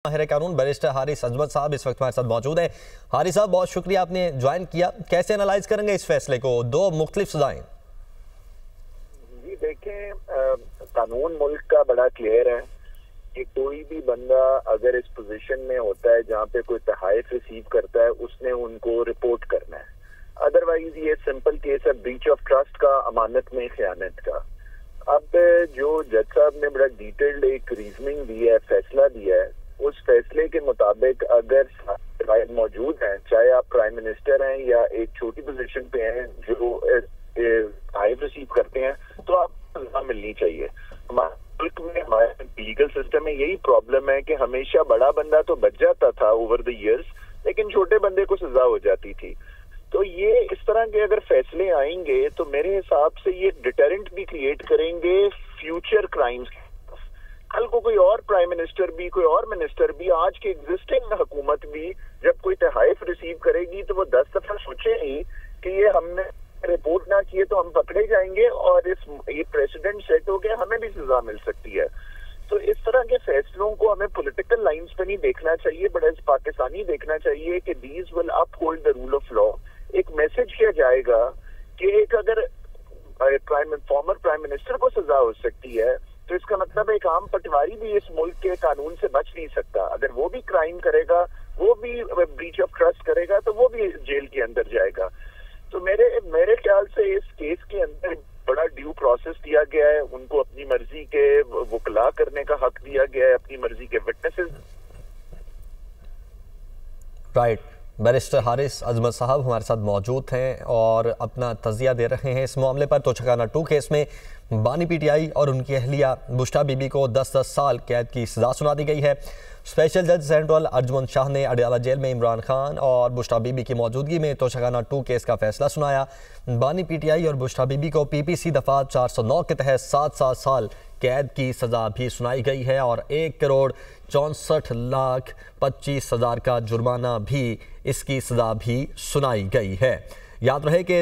माहिर कानून बैरिस्टर हारिस अजमत साहब इस वक्त हमारे साथ मौजूद हैं। हारिस साहब, बहुत शुक्रिया आपने ज्वाइन किया। कैसे एनालाइज करेंगे इस फैसले को? दो मुख्तलिफ सजाएं। जी देखें, कानून मुल्क का बड़ा क्लियर है कि कोई भी बंदा अगर इस पोजीशन में होता है जहाँ पे कोई तहाइफ रिसीव करता है, उसने उनको रिपोर्ट करना है। अदरवाइज ये सिंपल केस है ब्रीच ऑफ ट्रस्ट का, अमानत में खयानत का। अब जो जज साहब ने बड़ा डिटेल्ड एक रीजनिंग दी है, फैसला दिया है, उस फैसले के मुताबिक अगर राइट मौजूद हैं, चाहे आप प्राइम मिनिस्टर हैं या एक छोटी पोजीशन पे हैं जो तहाइफ रिसीव करते हैं, तो आपको सजा मिलनी चाहिए। हमारे मुल्क में हमारे लीगल सिस्टम में यही प्रॉब्लम है कि हमेशा बड़ा बंदा तो बच जाता था ओवर द इयर्स, लेकिन छोटे बंदे को सजा हो जाती थी। तो ये इस तरह के अगर फैसले आएंगे तो मेरे हिसाब से ये डिटरेंट भी क्रिएट करेंगे फ्यूचर क्राइम्स। कल को कोई और प्राइम मिनिस्टर भी, कोई और मिनिस्टर भी, आज की एग्जिस्टिंग हुकूमत भी जब कोई तहाइफ रिसीव करेगी तो वो 10 दफा सोचेगी कि ये हमने रिपोर्ट ना किए तो हम पकड़े जाएंगे और ये प्रेसिडेंट सेट हो गया, हमें भी सजा मिल सकती है। तो इस तरह के फैसलों को हमें पॉलिटिकल लाइंस पे नहीं देखना चाहिए, बड़ा पाकिस्तानी देखना चाहिए कि these will uphold the rule of law. एक मैसेज किया जाएगा कि एक अगर फॉर्मर प्राइम मिनिस्टर को सजा हो सकती है तो इसका मतलब एक आम पटवारी भी इस मुल्क के कानून से बच नहीं सकता। अगर वो भी क्राइम करेगा, वो भी ब्रीच ऑफ ट्रस्ट करेगा, तो वो भी जेल के अंदर जाएगा। तो मेरे ख्याल से इस केस के अंदर बड़ा ड्यू प्रोसेस दिया गया है, उनको अपनी मर्जी के वकला करने का हक दिया गया है, अपनी मर्जी के विटनेसेस। राइट, बैरिस्टर हारिस अजमत साहब हमारे साथ मौजूद हैं और अपना तजिया दे रहे हैं इस मामले पर। तोशाखाना 2 केस में बानी पीटीआई और उनकी अहलिया बुश्रा बीबी को 10-10 साल कैद की सजा सुना दी गई है। स्पेशल जज सेंट्रल अर्जुमन शाह ने अडयाला जेल में इमरान खान और बुश्रा बीबी की मौजूदगी में तोशाखाना 2 केस का फैसला सुनाया। बानी पीटीआई और बुश्रा बीबी को पीपीसी दफा 409 के तहत 7 साल कैद की सजा भी सुनाई गई है और 1,64,25,000 का जुर्माना भी, इसकी सजा भी सुनाई गई है। याद रहे कि